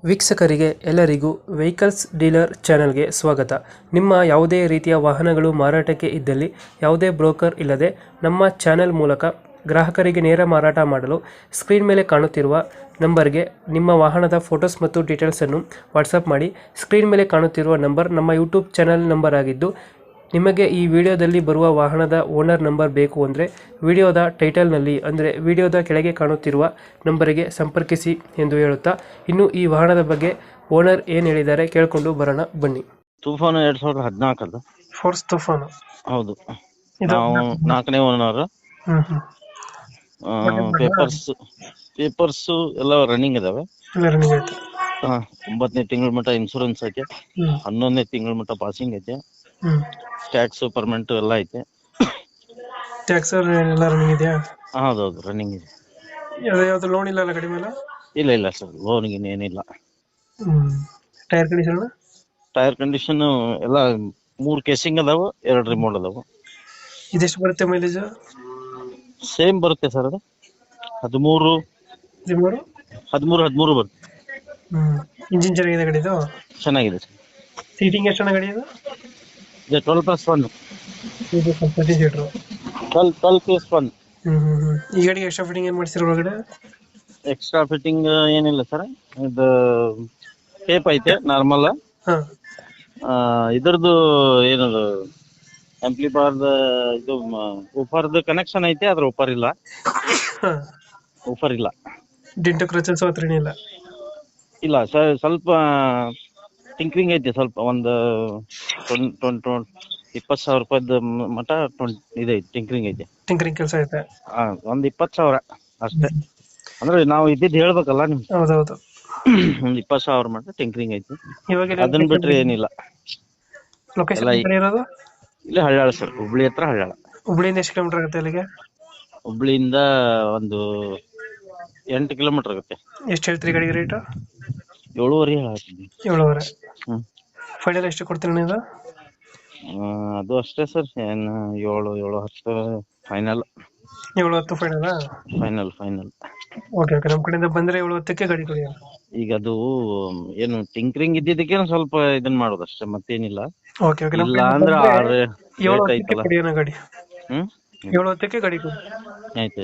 ವೀಕ್ಷಕರಿಗೆ ಎಲ್ಲರಿಗೂ vehicles dealer ಚಾನೆಲ್ಗೆ ಸ್ವಾಗತ. ನಿಮ್ಮ ಯಾವುದೇ ರೀತಿಯ ವಾಹನಗಳು ಮಾರಾಟಕ್ಕೆ ಇದ್ದಲ್ಲಿ ಯಾವುದೇ ಬ್ರೋಕರ್ ಇಲ್ಲದೆ ನಮ್ಮ ಚಾನೆಲ್ ಮೂಲಕ ಗ್ರಾಹಕರಿಗೆ ನೇರ ಮಾರಾಟ ಮಾಡಲು ಸ್ಕ್ರೀನ್ ಮೇಲೆ ಕಾಣುತ್ತಿರುವ ನಂಬರ್ಗೆ ನಿಮ್ಮ ವಾಹನದ ಫೋಟೋಸ್ ಮತ್ತು ಡೀಟೇಲ್ಸನ್ನು ವಾಟ್ಸಪ್ ಮಾಡಿ. ಸ್ಕ್ರೀನ್ ಮೇಲೆ ಕಾಣುತ್ತಿರುವ ನಂಬರ್ ನಮ್ಮ ಯೂಟ್ಯೂಬ್ ಚಾನೆಲ್ ನಂಬರ್ ಆಗಿದ್ದು, ನಿಮಗೆ ಈ ವಿಡಿಯೋದಲ್ಲಿ ಬರುವ ವಾಹನದ ಓನರ್ ನಂಬರ್ ಬೇಕು ಅಂದರೆ ವಿಡಿಯೋದ ಟೈಟಲ್ನಲ್ಲಿ ಅಂದರೆ ವಿಡಿಯೋದ ಕೆಳಗೆ ಕಾಣುತ್ತಿರುವ ನಂಬರಿಗೆ ಸಂಪರ್ಕಿಸಿ ಎಂದು ಹೇಳುತ್ತಾ, ಇನ್ನು ಈ ವಾಹನದ ಬಗ್ಗೆ ಓನರ್ ಏನು ಹೇಳಿದ್ದಾರೆ ಕೇಳಿಕೊಂಡು ಬರೋಣ ಬನ್ನಿ. ತೂಫಾನು 2014 ಫೋರ್ಸ್ ತುಫಾನು. ಹೌದು. ಇದು ನಾವು 4ನೇ ಓನರ್. ಪೇಪರ್ಸ್ ಎಲ್ಲ ರನ್ನಿಂಗ್ ಇದಾವೆ. ರನ್ನಿಂಗ್ ಐತೆ. 9ನೇ ತಿಂಗಳ ಮಟ್ಟ ಇನ್ಶೂರೆನ್ಸ್ ಐತೆ. 11ನೇ ತಿಂಗಳ ಮಟ್ಟ ಪಾಸಿಂಗ್ ಐತೆ. ಟ್ಯಾಕ್ಸ್ ಪರ್ಮೆಂಟ್ ಎಲ್ಲ ಐತೆ. ಟ್ಯಾಕ್ಸ್ ಎಲ್ಲ ರನ್ನಿಂಗ್ ಇದೆಯಾ? ಹೌದೌದು, ರನ್ನಿಂಗ್ ಇದೆ. ಯಾವ್ದು ಲೋನ್ ಇಲ್ಲ ಅಲ್ಲ ಗಾಡಿ ಮೇಲೆ? ಇಲ್ಲ ಸರ್, ಲೋನ್ಗೆ ಏನಿಲ್ಲ. Tyre condition? ಟೈರ್ ಕಂಡೀಷನ್ ಎಲ್ಲ 3 ಕೇಸಿಂಗ್ ಅದಾವ, 2 ರಿಮೋಟ್ ಅದಾವ. ಇದೆಷ್ಟು ಬರುತ್ತೆ ಮೈಲೇಜ್? ಸೇಮ್ ಬರುತ್ತೆ ಸರ್, ಅದು 13 ಬರುತ್ತೆ. ಇಂಜಿನ್ ಚೆನ್ನಾಗಿದೆ ಗಾಡಿದು? ಚೆನ್ನಾಗಿದೆ ಸರ್. ಸೀಟಿಂಗ್ ಎಷ್ಟು ಗಾಡಿ ಇದು? 12+1. 13 ಸೀಟರ್. 12+1. ಈ ಗಾಡಿಗೆ ಎಕ್ಸ್ಟ್ರಾ ಫಿಟ್ಟಿಂಗ್ ಏನ್ ಮಾಡ್ಸಿರೋ ಒಳಗಡೆ? ಎಕ್ಸ್ಟ್ರಾ ಫಿಟ್ಟಿಂಗ್ ಏನಿಲ್ಲ ಸರ್, ಇದು ಟೇಪ್ ಐತೆ ನಾರ್ಮಲ್. ಇದ್ರದ್ದು ಏನದು ಆಂಪ್ಲಿಫೈರ್ದ ಇದು ಊಫರ್ದು ಕನೆಕ್ಷನ್ ಐತೆ, ಅದ್ರ ಊಫರ್ ಇಲ್ಲ. ಡೆಂಟು ಕ್ರಚಸ್ ಹತ್ರ ಏನಿಲ್ಲ? ಇಲ್ಲ ಸರ್, ಸ್ವಲ್ಪ ಟಿಂಕ್ರಿಂಗ್ ಐತೆ, ಸ್ವಲ್ಪ ಒಂದು 20,000 ರೂಪಾಯಿದ ಮಟ್ಟ ಇದೈತೆ, ಟಿಂಕ್ರಿಂಗ್ ಐತೆ. ಟಿಂಕರಿಂಗ್ ಕೆಲಸ ಐತೆ. ಒಂದು 20,000 ಅಷ್ಟೇ. ಅಂದ್ರೆ ನಾವು ಇದ್ದಿದ್ದು ಹೇಳ್ಬೇಕಲ್ಲ ನಿಮ್ಗೆ. ಹೌದೌದು. ಒಂದು 20,000 ಮಟ್ಟ ಟಿಂಕ್ರಿಂಗ್ ಐತಿ. ಇವಾಗ ಅದನ್ನ ಬಿಟ್ರೆ ಏನಿಲ್ಲ. ಲೊಕೇಶನ್ ಇರೋದು ಇಲ್ಲಿ ಹಳ್ಯಾಳ ಸರ್, ಹುಬ್ಳಿ ಹತ್ರ ಹಳ್ಯಾಳ. ಹುಬ್ಳಿಯಿಂದ ಎಷ್ಟು ಕಿಲೋಮೀಟರ್ ಆಗುತ್ತೆ ಅಲ್ಲಿಗೆ? ಹುಬ್ಳಿಯಿಂದ ಒಂದು 8 ಕಿಲೋಮೀಟರ್ ಆಗುತ್ತೆ. ಎಷ್ಟು ಹೇಳ್ತೀರಿ ಗಾಡಿಗೆ ರೇಟ್? 7.5 ಹೇಳ್ತೀನಿ. 7.5. ಫೈನಲ್ ಎಷ್ಟು ಕೊಡ್ತೀರಿ ನೀವು? ಅದು ಅಷ್ಟೇ ಸರ್, ಏನು 7-10 ಫೈನಲ್. 7-10 ಫೈನಲ್. ಓಕೆ, ನಮ್ಮ ಕಡೆಯಿಂದ ಬಂದ್ರೆ 7-10ಕ್ಕೆ ಗಾಡಿ ಕೊಡಿ. ಈಗ ಅದು ಏನು ಟಿಂಕ್ರಿಂಗ್ ಇದ್ದಿದ್ದಕ್ಕೆ ಸ್ವಲ್ಪ ಇದನ್ನ ಮಾಡೋದು ಅಷ್ಟೇ, ಮತ್ತೇನಿಲ್ಲ. ಓಕೆ, ಇಲ್ಲ ಅಂದ್ರೆ 6 7-10ಕ್ಕೆ ಕೊಡಿ ಗಾಡಿ. 7-10ಕ್ಕೆ ಗಾಡಿ ಕೊಡಿ. ಆಯ್ತು.